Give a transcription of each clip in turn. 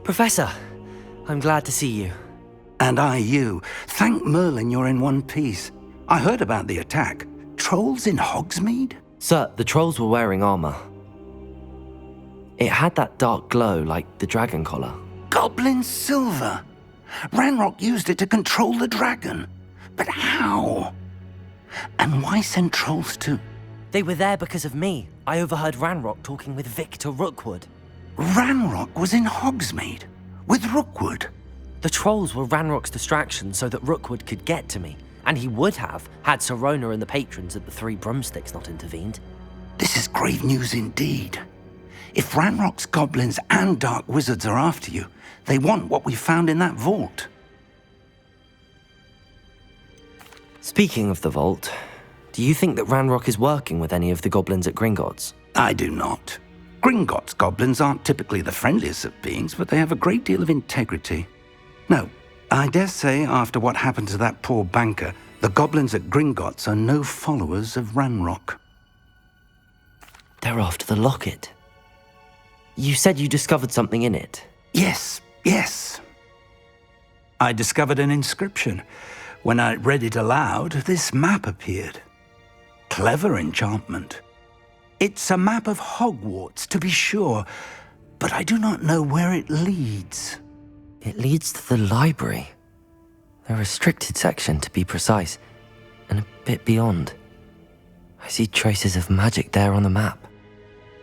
Professor, I'm glad to see you. And I you. Thank Merlin you're in one piece. I heard about the attack. Trolls in Hogsmeade? Sir, the trolls were wearing armor. It had that dark glow like the dragon collar. Goblin silver! Ranrock used it to control the dragon. But how? And why send trolls to... They were there because of me. I overheard Ranrock talking with Victor Rookwood. Ranrock was in Hogsmeade? With Rookwood? The trolls were Ranrock's distraction so that Rookwood could get to me. And he would have, had Sirona and the patrons at the Three Broomsticks not intervened. This is grave news indeed. If Ranrock's goblins and dark wizards are after you, they want what we found in that vault. Speaking of the vault, do you think that Ranrock is working with any of the goblins at Gringotts? I do not. Gringotts goblins aren't typically the friendliest of beings, but they have a great deal of integrity. No, I dare say after what happened to that poor banker, the goblins at Gringotts are no followers of Ranrock. They're after the locket. You said you discovered something in it. Yes. I discovered an inscription. When I read it aloud, this map appeared. Clever enchantment. It's a map of Hogwarts, to be sure, but I do not know where it leads. It leads to the library. The restricted section, to be precise, and a bit beyond. I see traces of magic there on the map.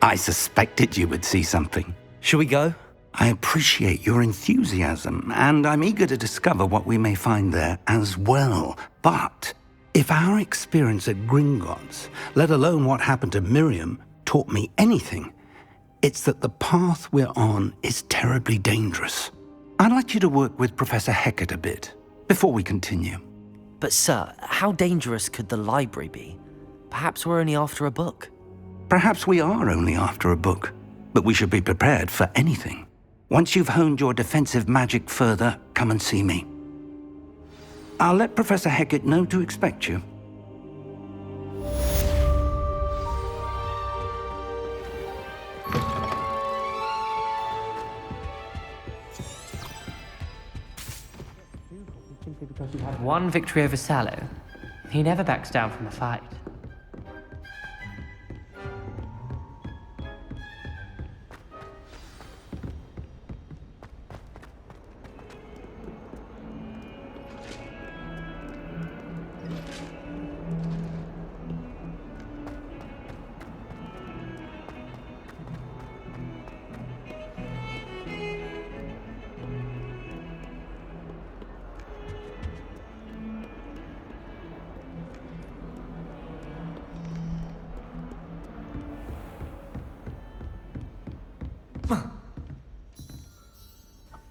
I suspected you would see something. Shall we go? I appreciate your enthusiasm, and I'm eager to discover what we may find there as well. But if our experience at Gringotts, let alone what happened to Miriam, taught me anything, it's that the path we're on is terribly dangerous. I'd like you to work with Professor Hecat a bit, before we continue. But sir, how dangerous could the library be? Perhaps we're only after a book. Perhaps we are only after a book, but we should be prepared for anything. Once you've honed your defensive magic further, come and see me. I'll let Professor Hecat know to expect you. Because you had one victory over Sallow, he never backs down from a fight.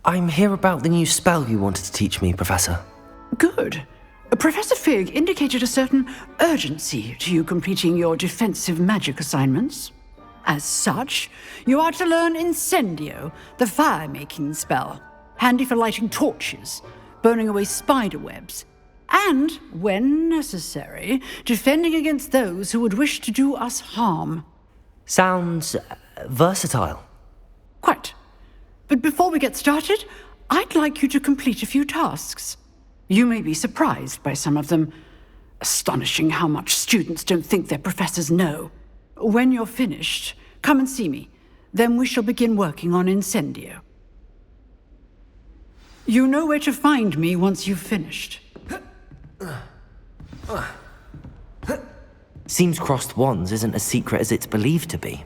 I'm here about the new spell you wanted to teach me, Professor. Good. Professor Fig indicated a certain urgency to you completing your defensive magic assignments. As such, you are to learn Incendio, the fire-making spell, handy for lighting torches, burning away spider webs, and, when necessary, defending against those who would wish to do us harm. Sounds versatile. Quite. But before we get started, I'd like you to complete a few tasks. You may be surprised by some of them. Astonishing how much students don't think their professors know. When you're finished, come and see me. Then we shall begin working on Incendio. You know where to find me once you've finished. Seems crossed wands isn't as secret as it's believed to be.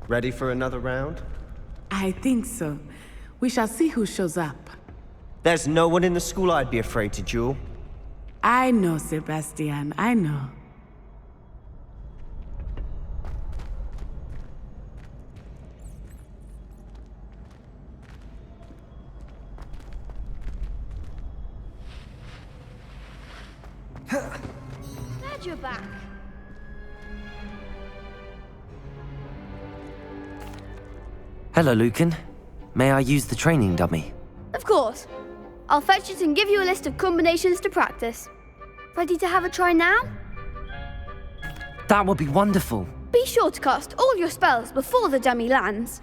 Ready for another round? I think so. We shall see who shows up. There's no one in the school I'd be afraid to duel. I know, Sebastian, I know. Glad you're back. Hello, Lucan. May I use the training dummy? Of course. I'll fetch it and give you a list of combinations to practice. Ready to have a try now? That would be wonderful. Be sure to cast all your spells before the dummy lands.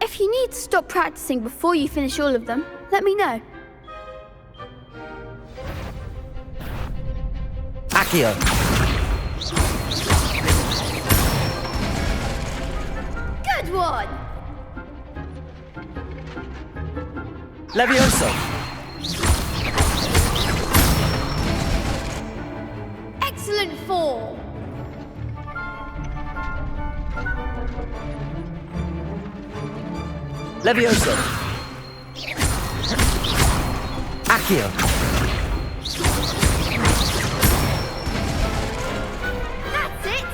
If you need to stop practicing before you finish all of them, let me know. Accio. Good one! Levioso. Excellent form! Levioso. Accio. That's it!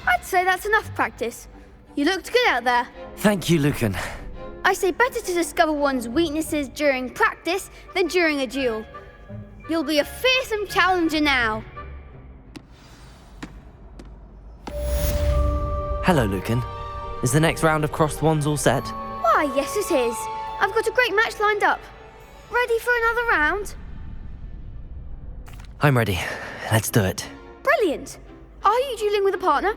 I'd say that's enough practice. You looked good out there. Thank you, Lucan. I say better to discover one's weaknesses during practice than during a duel. You'll be a fearsome challenger now. Hello, Lucan. Is the next round of crossed wands all set? Why, yes it is. I've got a great match lined up. Ready for another round? I'm ready. Let's do it. Brilliant. Are you dueling with a partner?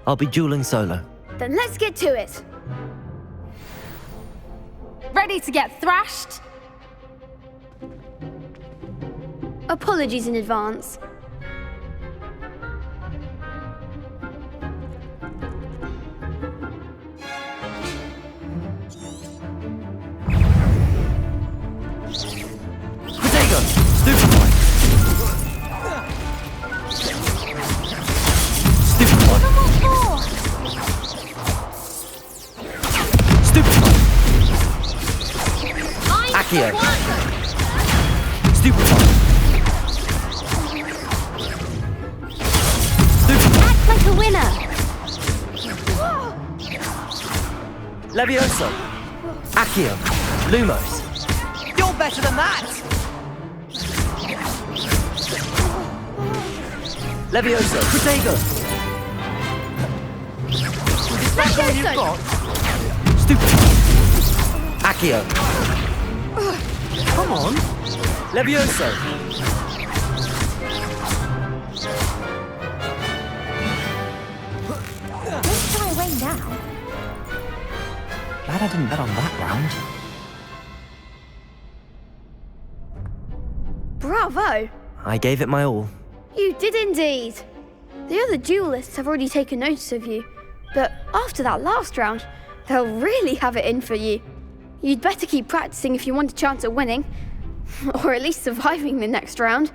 I'll be dueling solo. Then let's get to it. Ready to get thrashed? Apologies in advance. Potato! Stupefy! Stupefy! Stupefy! Accio! Stupefy! Stupefy! Act like a winner! Levioso! Accio! Lumos! You're better than that! Levioso! Protego! That's all you've got? Stupefy! Accio! Come on! Levioso! Don't shy away now. Glad I didn't bet on that round. Bravo! I gave it my all. You did indeed. The other duelists have already taken notice of you, but after that last round, they'll really have it in for you. You'd better keep practicing if you want a chance at winning, or at least surviving the next round.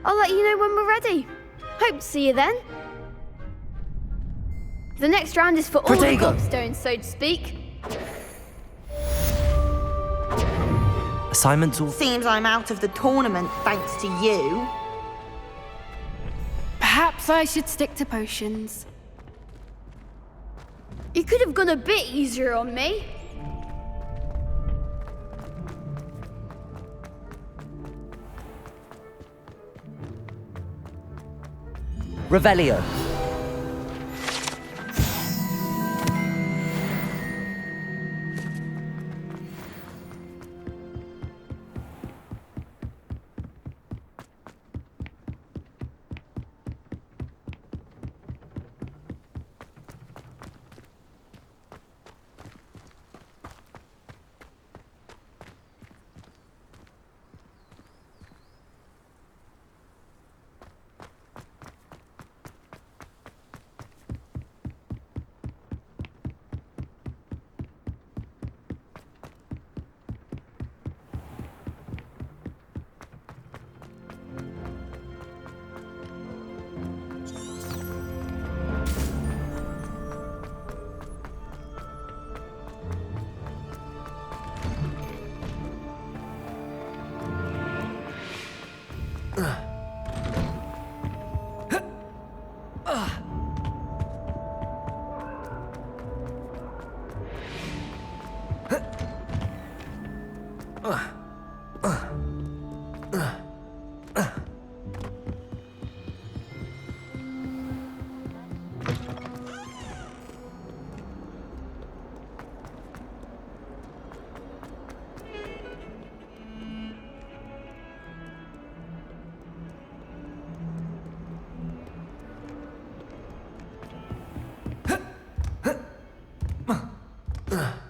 I'll let you know when we're ready. Hope to see you then. The next round is for all the Protego. gobstones, so to speak. Assignments all... Seems I'm out of the tournament thanks to you. Perhaps I should stick to potions. You could have gone a bit easier on me. Revelio.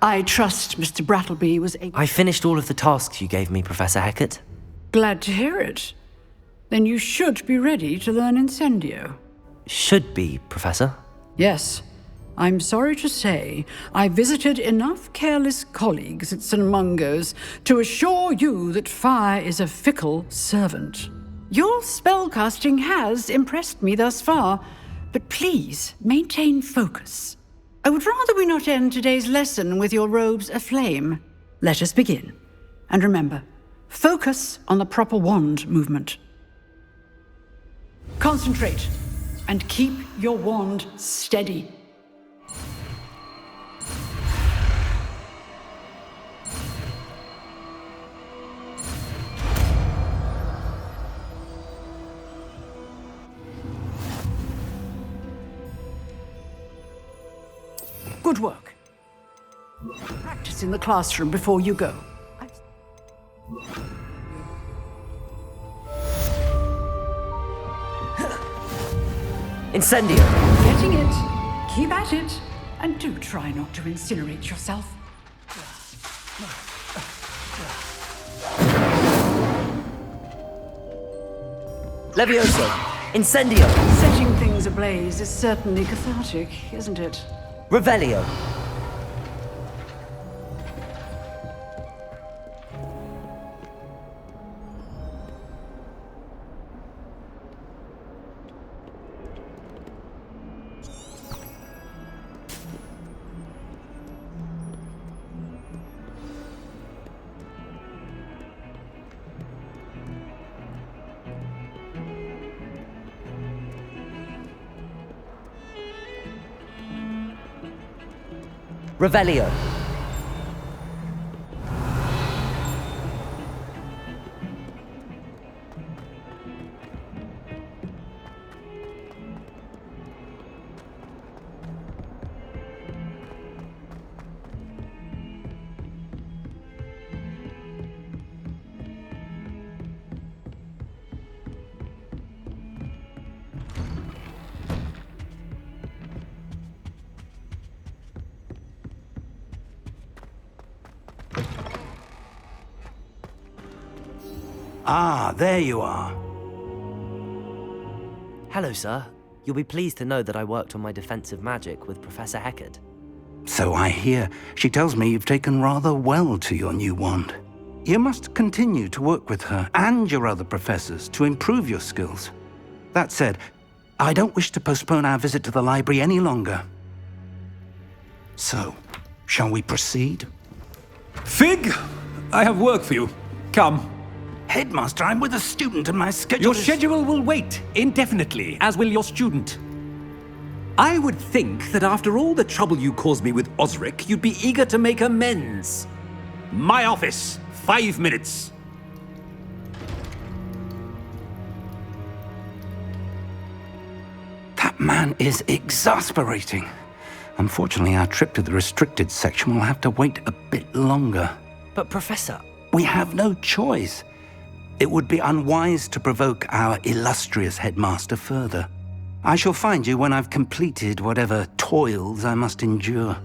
I trust Mr. Brattleby was able... I finished all of the tasks you gave me, Professor Hecat. Glad to hear it. Then you should be ready to learn Incendio. Should be, Professor. Yes. I'm sorry to say, I visited enough careless colleagues at St. Mungo's to assure you that fire is a fickle servant. Your spellcasting has impressed me thus far, but please maintain focus. I would rather we not end today's lesson with your robes aflame. Let us begin. And remember, focus on the proper wand movement. Concentrate, and keep your wand steady. Good work. Practice in the classroom before you go. Incendio! Getting it. Keep at it. And do try not to incinerate yourself. Levioso! Incendio! Setting things ablaze is certainly cathartic, isn't it? Revelio! Revelio. Ah, there you are. Hello, sir. You'll be pleased to know that I worked on my defensive magic with Professor Hecat. So I hear. She tells me you've taken rather well to your new wand. You must continue to work with her and your other professors to improve your skills. That said, I don't wish to postpone our visit to the library any longer. So, shall we proceed? Fig, I have work for you. Come. Headmaster, I'm with a student and my schedule Your schedule will wait indefinitely, as will your student. I would think that after all the trouble you caused me with Osric, you'd be eager to make amends. My office, 5 minutes. That man is exasperating. Unfortunately, our trip to the restricted section will have to wait a bit longer. But, Professor... We have no choice. It would be unwise to provoke our illustrious headmaster further. I shall find you when I've completed whatever toils I must endure.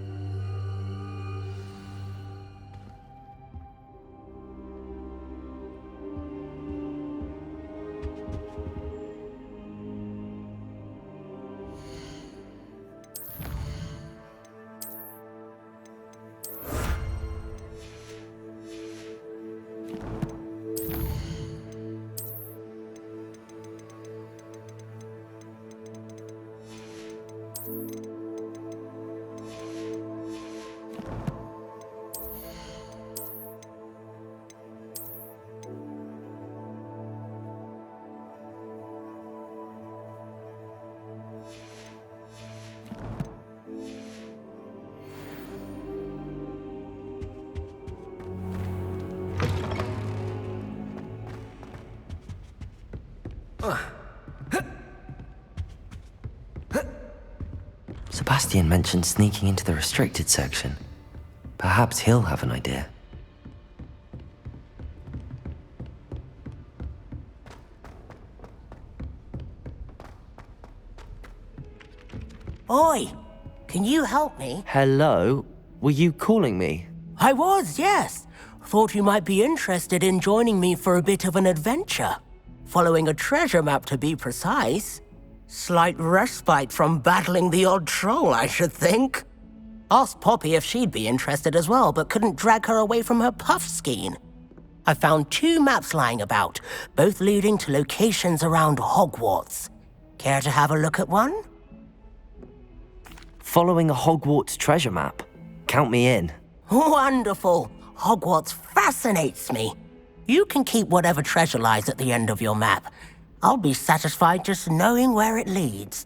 Sebastian mentioned sneaking into the restricted section. Perhaps he'll have an idea. Oi! Can you help me? Hello? were you calling me? I was, yes. Thought you might be interested in joining me for a bit of an adventure. Following a treasure map, to be precise. Slight respite from battling the odd troll, I should think. Asked Poppy if she'd be interested as well, but couldn't drag her away from her puff skein. I found 2 maps lying about, both leading to locations around Hogwarts. Care to have a look at one? Following a Hogwarts treasure map? Count me in. Wonderful. Hogwarts fascinates me. You can keep whatever treasure lies at the end of your map. I'll be satisfied just knowing where it leads.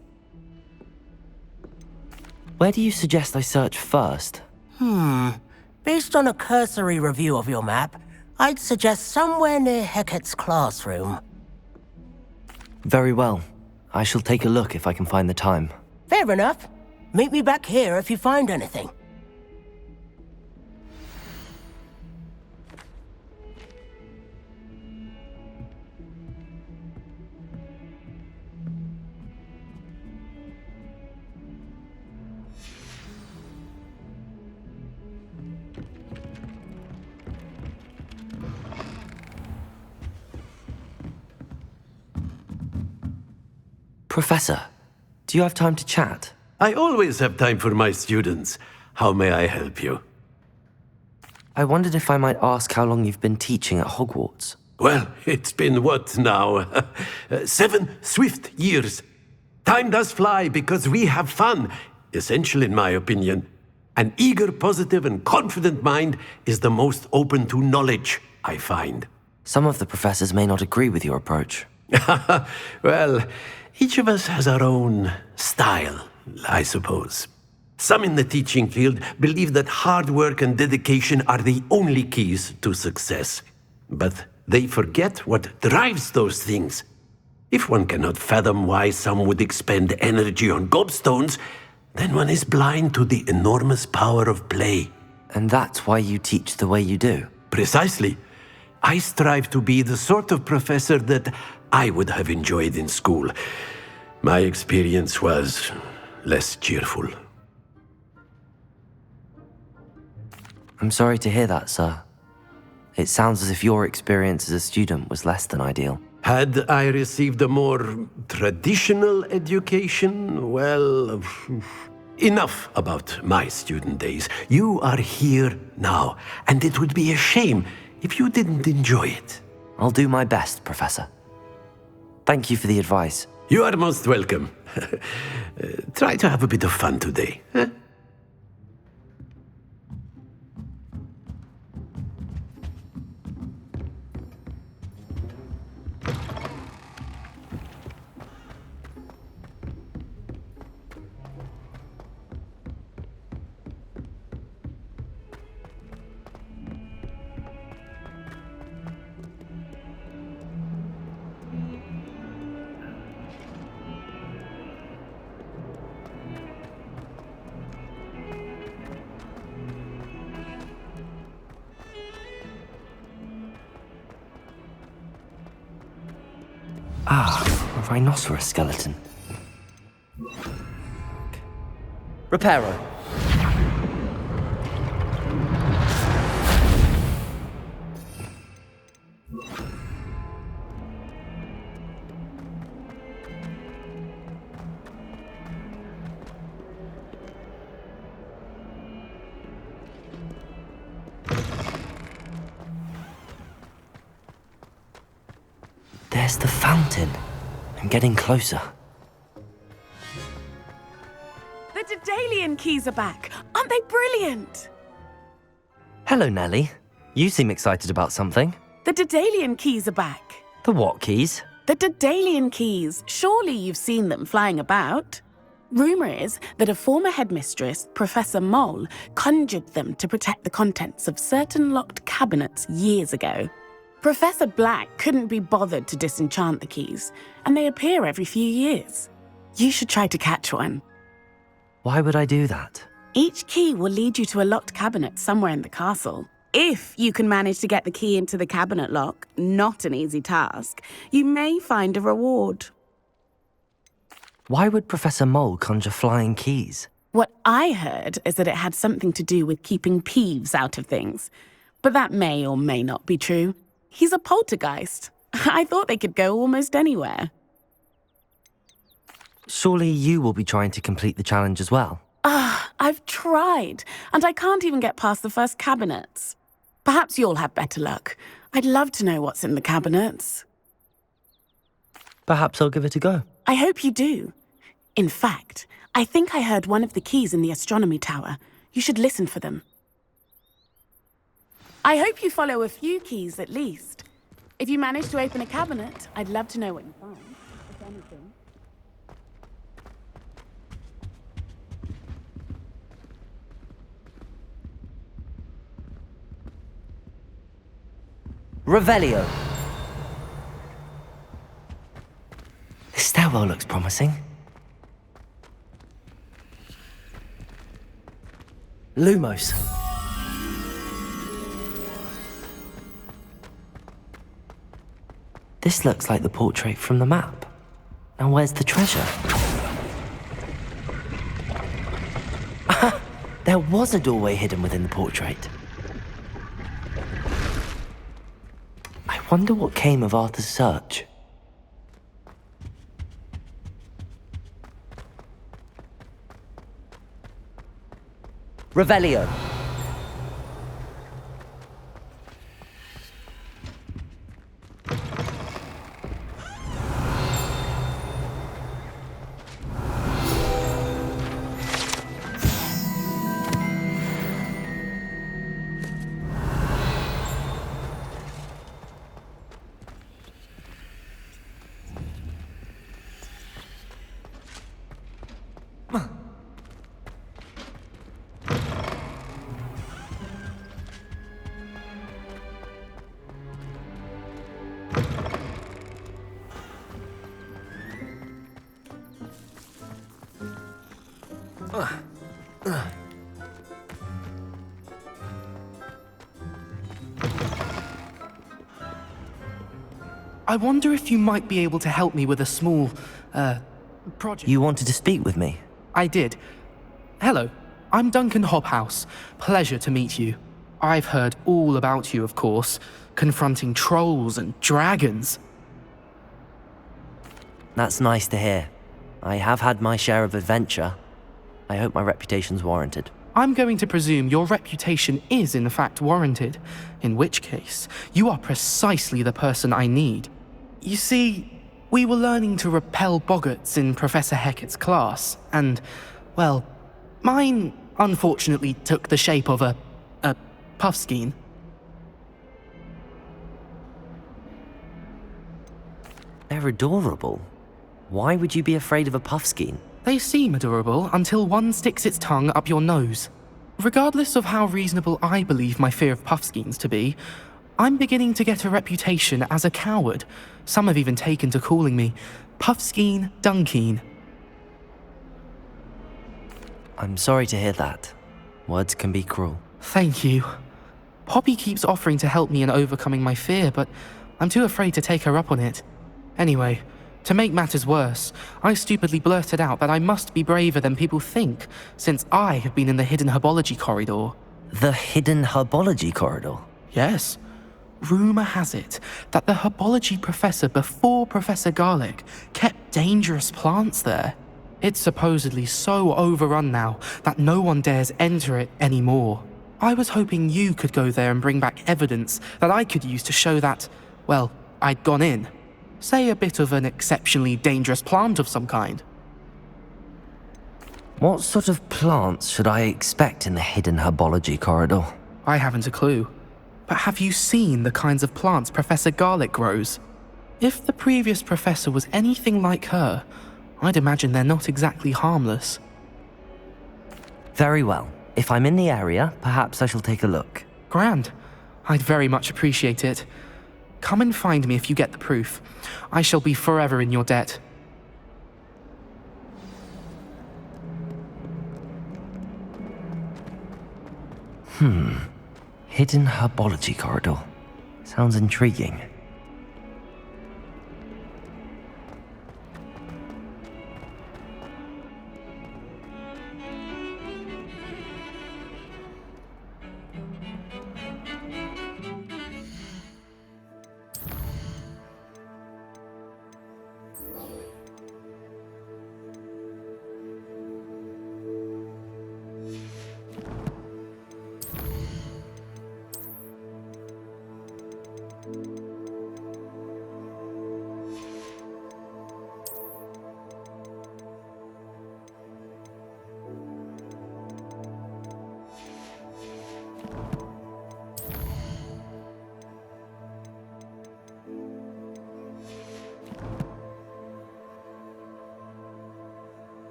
Where do you suggest I search first? Based on a cursory review of your map, I'd suggest somewhere near Hecat's classroom. Very well. I shall take a look if I can find the time. Fair enough. Meet me back here if you find anything. Professor, do you have time to chat? I always have time for my students. How may I help you? I wondered if I might ask how long you've been teaching at Hogwarts. Well, it's been what now? 7 swift years. Time does fly because we have fun. Essential in my opinion. An eager, positive, and confident mind is the most open to knowledge, I find. Some of the professors may not agree with your approach. Well, each of us has our own style, I suppose. Some in the teaching field believe that hard work and dedication are the only keys to success. But they forget what drives those things. If one cannot fathom why some would expend energy on gobstones, then one is blind to the enormous power of play. And that's why you teach the way you do? Precisely. I strive to be the sort of professor that I would have enjoyed in school. My experience was less cheerful. I'm sorry to hear that, sir. It sounds as if your experience as a student was less than ideal. Had I received a more traditional education, well, enough about my student days. You are here now, and it would be a shame if you didn't enjoy it. I'll do my best, Professor. Thank you for the advice. You are most welcome. Try to have a bit of fun today. Huh? Ah, a rhinoceros skeleton. Reparo. There's the fountain. I'm getting closer. The Daedalian Keys are back. Aren't they brilliant? Hello, Nellie. You seem excited about something. The Daedalian Keys are back. The what keys? The Daedalian Keys. Surely you've seen them flying about. Rumour is that a former headmistress, Professor Mole, conjured them to protect the contents of certain locked cabinets years ago. Professor Black couldn't be bothered to disenchant the keys, and they appear every few years. You should try to catch one. Why would I do that? Each key will lead you to a locked cabinet somewhere in the castle. If you can manage to get the key into the cabinet lock, not an easy task, you may find a reward. Why would Professor Mole conjure flying keys? What I heard is that it had something to do with keeping Peeves out of things. But that may or may not be true. He's a poltergeist. I thought they could go almost anywhere. Surely you will be trying to complete the challenge as well. I've tried, and I can't even get past the first cabinets. Perhaps you'll have better luck. I'd love to know what's in the cabinets. Perhaps I'll give it a go. I hope you do. In fact, I think I heard one of the keys in the astronomy tower. You should listen for them. I hope you follow a few keys at least. If you manage to open a cabinet, I'd love to know what you find, if anything. Revelio. This stairwell looks promising. Lumos. This looks like the portrait from the map. Now where's the treasure? There was a doorway hidden within the portrait. I wonder what came of Arthur's search. Revelio. I wonder if you might be able to help me with a small, project. You wanted to speak with me? I did. Hello, I'm Duncan Hobhouse. Pleasure to meet you. I've heard all about you, of course, confronting trolls and dragons. That's nice to hear. I have had my share of adventure. I hope my reputation's warranted. I'm going to presume your reputation is in fact warranted, in which case, you are precisely the person I need. You see, we were learning to repel boggarts in Professor Hecat's class, and, well, mine unfortunately took the shape of a puffskein. They're adorable. Why would you be afraid of a puffskein? They seem adorable until one sticks its tongue up your nose. Regardless of how reasonable I believe my fear of puffskeins to be, I'm beginning to get a reputation as a coward. Some have even taken to calling me Puffskein Dunkeen. I'm sorry to hear that. Words can be cruel. Thank you. Poppy keeps offering to help me in overcoming my fear, but I'm too afraid to take her up on it. Anyway, to make matters worse, I stupidly blurted out that I must be braver than people think, since I have been in the hidden herbology corridor. The hidden herbology corridor? Yes. Rumour has it that the herbology professor before Professor Garlic kept dangerous plants there. It's supposedly so overrun now that no one dares enter it anymore. I was hoping you could go there and bring back evidence that I could use to show that, well, I'd gone in. Say a bit of an exceptionally dangerous plant of some kind. What sort of plants should I expect in the hidden herbology corridor? I haven't a clue. But have you seen the kinds of plants Professor Garlic grows? If the previous professor was anything like her, I'd imagine they're not exactly harmless. Very well. If I'm in the area, perhaps I shall take a look. Grand. I'd very much appreciate it. Come and find me if you get the proof. I shall be forever in your debt. Hidden herbology corridor. Sounds intriguing.